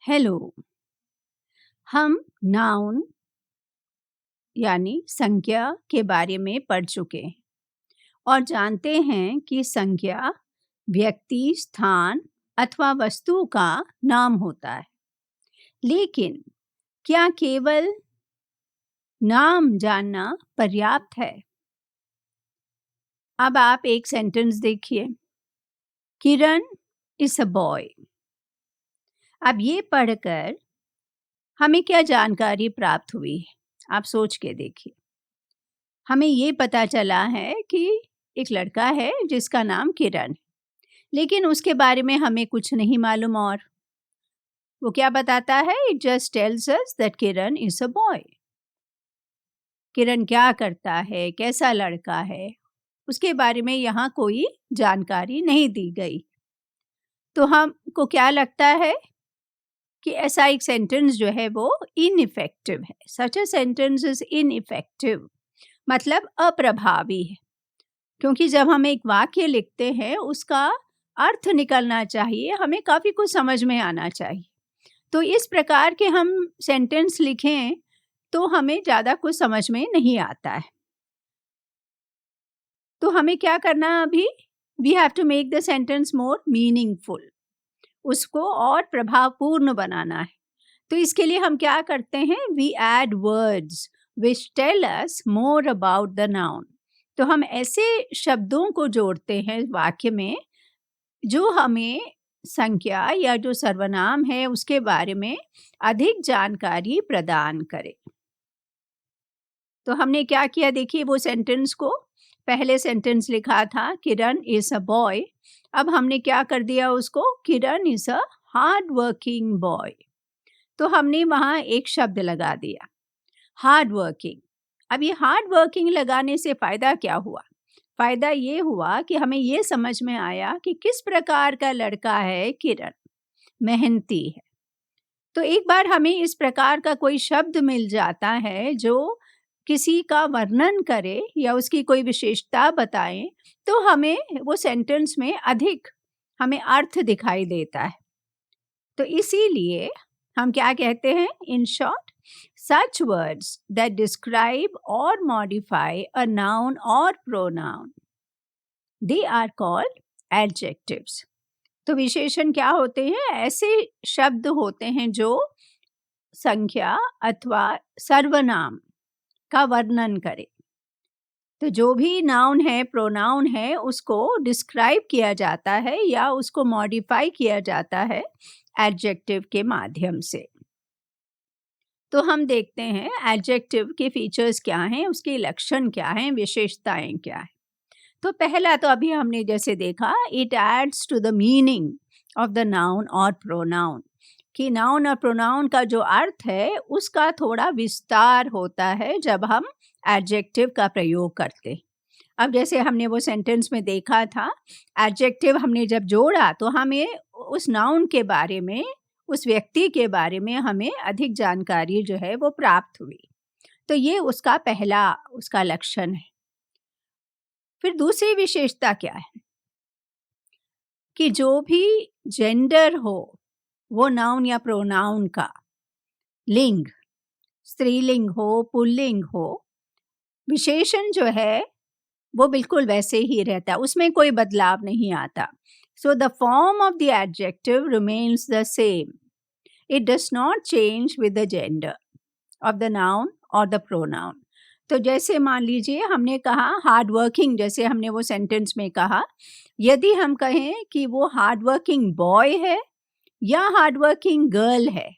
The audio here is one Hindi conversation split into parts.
हेलो। हम नाउन यानी संज्ञा के बारे में पढ़ चुके हैं और जानते हैं कि संज्ञा व्यक्ति, स्थान अथवा वस्तु का नाम होता है। लेकिन क्या केवल नाम जानना पर्याप्त है? अब आप एक सेंटेंस देखिए, किरण इज अ बॉय। अब ये पढ़कर हमें क्या जानकारी प्राप्त हुई है? आप सोच के देखिए। हमें ये पता चला है कि एक लड़का है जिसका नाम किरण है, लेकिन उसके बारे में हमें कुछ नहीं मालूम। और वो क्या बताता है? It just tells us that Kiran is a boy. Kiran क्या करता है, कैसा लड़का है, उसके बारे में यहाँ कोई जानकारी नहीं दी गई। तो हमको क्या लगता है कि ऐसा एक सेंटेंस जो है वो इनइफेक्टिव है। सच अ सेंटेंस इज इनइफेक्टिव, मतलब अप्रभावी है। क्योंकि जब हम एक वाक्य लिखते हैं उसका अर्थ निकलना चाहिए, हमें काफ़ी कुछ समझ में आना चाहिए। तो इस प्रकार के हम सेंटेंस लिखें तो हमें ज़्यादा कुछ समझ में नहीं आता है। तो हमें क्या करना है अभी? We have to make the sentence more meaningful, उसको और प्रभावपूर्ण बनाना है। तो इसके लिए हम क्या करते हैं? We add words which tell us more about the noun. तो हम ऐसे शब्दों को जोड़ते हैं वाक्य में जो हमें संज्ञा या जो सर्वनाम है उसके बारे में अधिक जानकारी प्रदान करे। तो हमने क्या किया देखिए, वो सेंटेंस को पहले सेंटेंस लिखा था किरण इज अ बॉय, अब हमने क्या कर दिया उसको? Kiran is a hard working boy. तो हमने वहाँ एक शब्द लगा दिया, हार्ड वर्किंग। अब ये हार्ड वर्किंग लगाने से फ़ायदा क्या हुआ? फ़ायदा ये हुआ कि हमें ये समझ में आया कि किस प्रकार का लड़का है किरण, मेहनती है। तो एक बार हमें इस प्रकार का कोई शब्द मिल जाता है जो किसी का वर्णन करे या उसकी कोई विशेषता बताए, तो हमें वो सेंटेंस में अधिक हमें अर्थ दिखाई देता है। तो इसीलिए हम क्या कहते हैं? In short, such words that describe or modify a noun or pronoun, they are called adjectives. तो विशेषण क्या होते हैं? ऐसे शब्द होते हैं जो संख्या अथवा सर्वनाम का वर्णन करे। तो जो भी नाउन है, प्रोनाउन है, उसको डिस्क्राइब किया जाता है या उसको मॉडिफाई किया जाता है एडजेक्टिव के माध्यम से। तो हम देखते हैं एडजेक्टिव के फीचर्स क्या हैं, उसके लक्षण क्या हैं, विशेषताएं क्या हैं। तो पहला तो अभी हमने जैसे देखा, it adds to the meaning of the noun और प्रोनाउन, कि नाउन और प्रोनाउन का जो अर्थ है उसका थोड़ा विस्तार होता है जब हम एडजेक्टिव का प्रयोग करते हैं। अब जैसे हमने वो सेंटेंस में देखा था, एडजेक्टिव हमने जब जोड़ा तो हमें उस नाउन के बारे में, उस व्यक्ति के बारे में हमें अधिक जानकारी जो है वो प्राप्त हुई। तो ये उसका पहला उसका लक्षण है। फिर दूसरी विशेषता क्या है? कि जो भी जेंडर हो, वो नाउन या प्रोनाउन का, लिंग, स्त्रीलिंग हो, पुल्लिंग हो, विशेषण जो है वो बिल्कुल वैसे ही रहता है, उसमें कोई बदलाव नहीं आता। So the form of the adjective remains the same, it does not change with the gender of the noun और द प्रोनाउन। तो जैसे मान लीजिए हमने कहा हार्ड वर्किंग, जैसे हमने वो सेंटेंस में कहा, यदि हम कहें कि वो हार्ड वर्किंग बॉय है या हार्ड वर्किंग गर्ल है,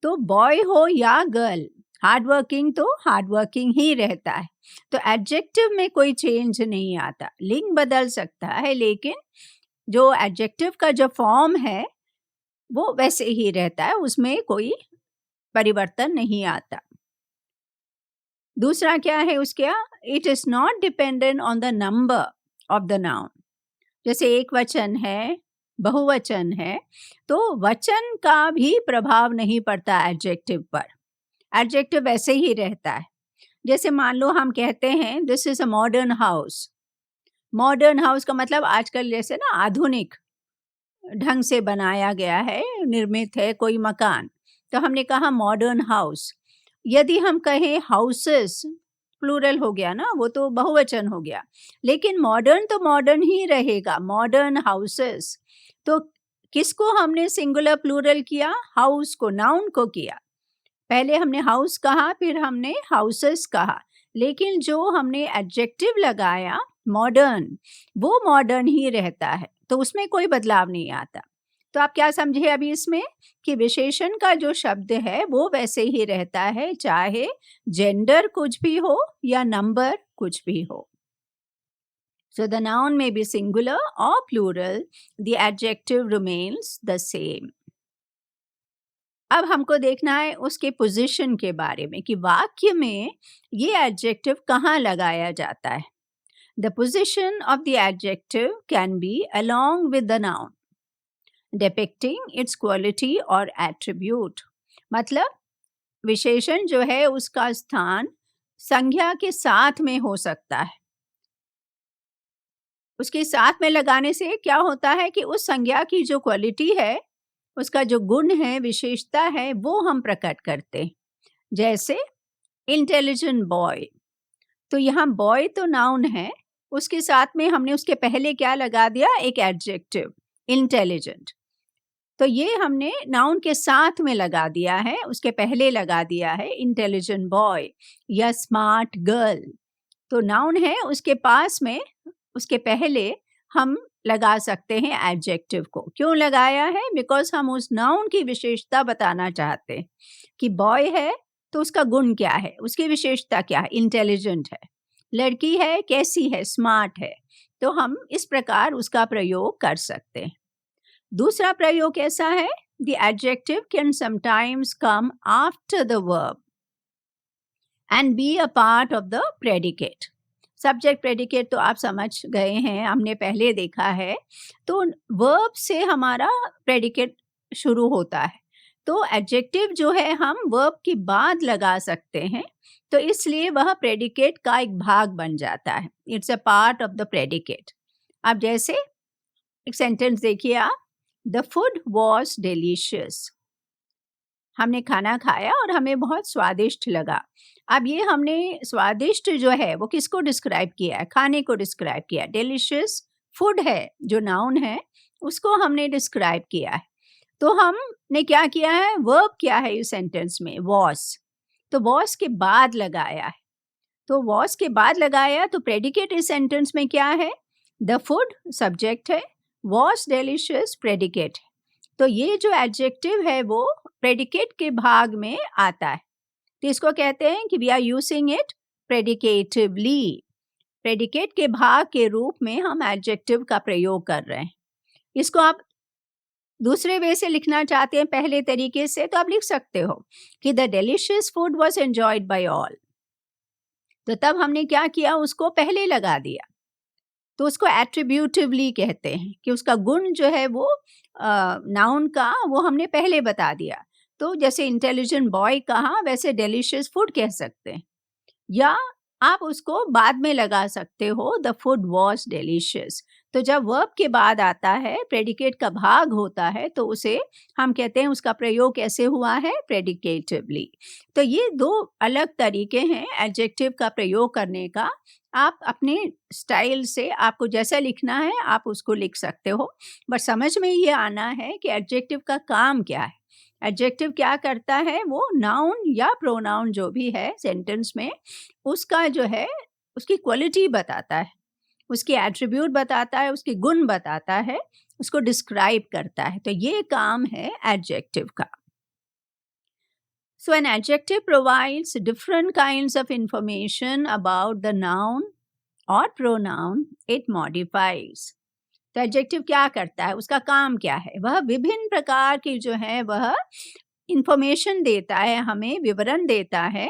तो बॉय हो या गर्ल, हार्ड वर्किंग तो हार्ड वर्किंग ही रहता है। तो एडजेक्टिव में कोई चेंज नहीं आता, लिंग बदल सकता है लेकिन जो एडजेक्टिव का जो फॉर्म है वो वैसे ही रहता है, उसमें कोई परिवर्तन नहीं आता। दूसरा क्या है उसका? It is not dependent on the number of the noun. जैसे एक वचन है, बहुवचन है, तो वचन का भी प्रभाव नहीं पड़ता एडजेक्टिव पर, एडजेक्टिव वैसे ही रहता है। जैसे मान लो हम कहते हैं this is a modern house. Modern house का मतलब आजकल जैसे ना आधुनिक ढंग से बनाया गया है, निर्मित है कोई मकान, तो हमने कहा मॉडर्न हाउस। यदि हम कहें हाउसेस, प्लूरल हो गया ना, वो तो बहुवचन हो गया, लेकिन मॉडर्न तो मॉडर्न ही रहेगा, मॉडर्न हाउसेस। तो किसको हमने सिंगुलर प्लूरल किया? हाउस को, नाउन को किया। पहले हमने हाउस कहा, फिर हमने हाउसेस कहा, लेकिन जो हमने एडजेक्टिव लगाया मॉडर्न, वो मॉडर्न ही रहता है, तो उसमें कोई बदलाव नहीं आता। तो आप क्या समझे अभी इसमें कि विशेषण का जो शब्द है वो वैसे ही रहता है, चाहे जेंडर कुछ भी हो या नंबर कुछ भी हो। So the noun may be singular or plural, the adjective remains the same. अब हमको देखना है उसके पोजीशन के बारे में कि वाक्य में ये एडजेक्टिव कहाँ लगाया जाता है। The position of the adjective can be along with the noun, depicting its quality or attribute. मतलब विशेषण जो है उसका स्थान संज्ञा के साथ में हो सकता है। उसके साथ में लगाने से क्या होता है कि उस संज्ञा की जो क्वालिटी है, उसका जो गुण है, विशेषता है, वो हम प्रकट करते हैं। जैसे इंटेलिजेंट बॉय, तो यहाँ बॉय तो नाउन है, उसके साथ में हमने उसके पहले क्या लगा दिया? एक एडजेक्टिव, इंटेलिजेंट। तो ये हमने नाउन के साथ में लगा दिया है, उसके पहले लगा दिया है इंटेलिजेंट बॉय या स्मार्ट गर्ल। तो नाउन है, उसके पास में, उसके पहले हम लगा सकते हैं एडजेक्टिव को। क्यों लगाया है? बिकॉज हम उस नाउन की विशेषता बताना चाहते हैं कि बॉय है तो उसका गुण क्या है, उसकी विशेषता क्या है? इंटेलिजेंट है। लड़की है, कैसी है? स्मार्ट है। तो हम इस प्रकार उसका प्रयोग कर सकते हैं। दूसरा प्रयोग कैसा है? The adjective can sometimes come after the verb and be a part of the predicate. Subject predicate तो आप समझ गए हैं, हमने पहले देखा है। तो वर्ब से हमारा प्रेडिकेट शुरू होता है, तो एडजेक्टिव जो है हम वर्ब के बाद लगा सकते हैं, तो इसलिए वह प्रेडिकेट का एक भाग बन जाता है। It's a part of the predicate. अब जैसे एक सेंटेंस देखिए आप, द फूड वॉज डिलीशियस। हमने खाना खाया और हमें बहुत स्वादिष्ट लगा। अब ये हमने स्वादिष्ट जो है वो किसको डिस्क्राइब किया है? खाने को डिस्क्राइब किया है। डिलीशियस फूड है, जो नाउन है, उसको हमने डिस्क्राइब किया है। तो हमने क्या किया है? वर्ब क्या है इस सेंटेंस में? वॉज। तो वॉज के बाद लगाया है। तो वॉज के बाद लगाया तो प्रेडिकेट इस सेंटेंस में क्या है? द फूड सब्जेक्ट है, वॉज डिलीशियस प्रेडिकेट है। तो ये जो एडजेक्टिव है वो प्रेडिकेट के भाग में आता है, तो इसको कहते हैं कि we are using it predicatively. Predicate के भाग के रूप में हम एडजेक्टिव का प्रयोग कर रहे हैं। इसको आप दूसरे वे से लिखना चाहते हैं पहले तरीके से, तो आप लिख सकते हो कि the delicious food was enjoyed by all. तो तब हमने क्या किया? उसको पहले लगा दिया, तो उसको एट्रीब्यूटिवली कहते हैं कि उसका गुण जो है वो नाउन का वो हमने पहले बता दिया। तो जैसे इंटेलिजेंट बॉय कहा, वैसे डिलीशियस फूड कह सकते हैं, या आप उसको बाद में लगा सकते हो, द फूड वॉज डिलीशियस। तो जब वर्ब के बाद आता है, प्रेडिकेट का भाग होता है, तो उसे हम कहते हैं उसका प्रयोग कैसे हुआ है? प्रेडिकेटिवली। तो ये दो अलग तरीके हैं एडजेक्टिव का प्रयोग करने का। आप अपने स्टाइल से, आपको जैसा लिखना है आप उसको लिख सकते हो, बट समझ में ये आना है कि एडजेक्टिव का काम क्या है। एडजेक्टिव क्या करता है? वो नाउन या प्रोनाउन जो भी है सेंटेंस में, उसका जो है उसकी क्वालिटी बताता है, उसके एट्रीब्यूट बताता है, उसके गुण बताता है, उसको डिस्क्राइब करता है। तो ये काम है एडजेक्टिव का। So an adjective provides different kinds of information about the noun or pronoun it modifies. तो एडजेक्टिव क्या करता है? उसका काम क्या है? वह विभिन्न प्रकार की जो है वह इंफॉर्मेशन देता है, हमें विवरण देता है।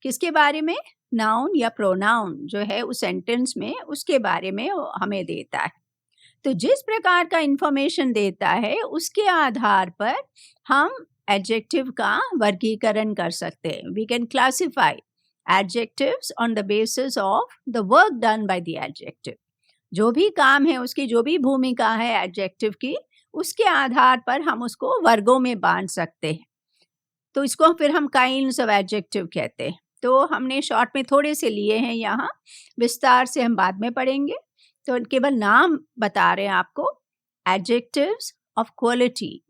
किसके बारे में? नाउन या प्रोनाउन जो है उस सेंटेंस में, उसके बारे में हमें देता है। तो जिस प्रकार का इंफॉर्मेशन देता है उसके आधार पर हम एडजेक्टिव का वर्गीकरण कर सकते हैं। We can classify adjectives on the basis of the work done by the adjective. जो भी काम है, उसकी जो भी भूमिका है एडजेक्टिव की, उसके आधार पर हम उसको वर्गों में बांट सकते हैं। तो इसको फिर हम काइंड्स ऑफ एडजेक्टिव कहते हैं। तो हमने शॉर्ट में थोड़े से लिए हैं यहाँ, विस्तार से हम बाद में पढ़ेंगे। तो केवल नाम बता रहे हैं आपको, एडजेक्टिव्स ऑफ क्वालिटी।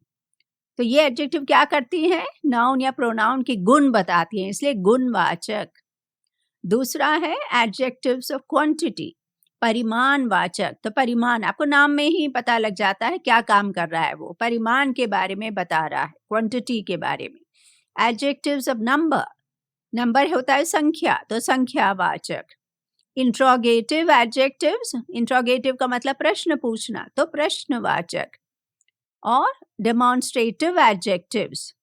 तो ये एडजेक्टिव क्या करती हैं? नाउन या प्रोनाउन के गुण बताती हैं, इसलिए गुणवाचक। दूसरा है एडजेक्टिव्स ऑफ क्वांटिटी, परिमाणवाचक। तो परिमाण, आपको नाम में ही पता लग जाता है क्या काम कर रहा है, वो परिमाण के बारे में बता रहा है, क्वांटिटी के बारे में। एडजेक्टिव्स ऑफ नंबर, नंबर होता है संख्या, तो संख्यावाचक। इंट्रोगेटिव एडजेक्टिव्स, इंट्रोगेटिव का मतलब प्रश्न पूछना, तो प्रश्नवाचक। और डेमोन्स्ट्रेटिव एडजेक्टिव्स,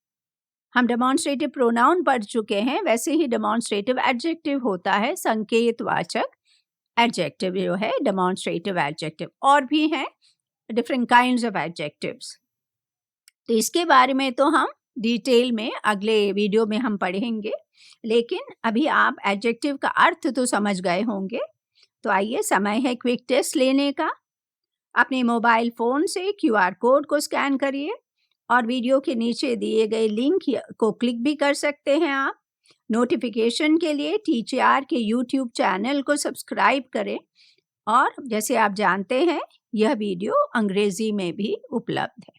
हम डेमोन्स्ट्रेटिव प्रोनाउन पढ़ चुके हैं, वैसे ही डेमोन्स्ट्रेटिव एडजेक्टिव होता है संकेतवाचक एडजेक्टिव जो है डेमोन्स्ट्रेटिव एडजेक्टिव। और भी हैं डिफरेंट काइंड्स ऑफ एडजेक्टिव्स। तो इसके बारे में तो हम डिटेल में अगले वीडियो में हम पढ़ेंगे, लेकिन अभी आप एडजेक्टिव का अर्थ तो समझ गए होंगे। तो आइए, समय है क्विक टेस्ट लेने का। अपने मोबाइल फ़ोन से QR कोड को स्कैन करिए और वीडियो के नीचे दिए गए लिंक को क्लिक भी कर सकते हैं आप। नोटिफिकेशन के लिए TTR के YouTube चैनल को सब्सक्राइब करें। और जैसे आप जानते हैं, यह वीडियो अंग्रेजी में भी उपलब्ध है।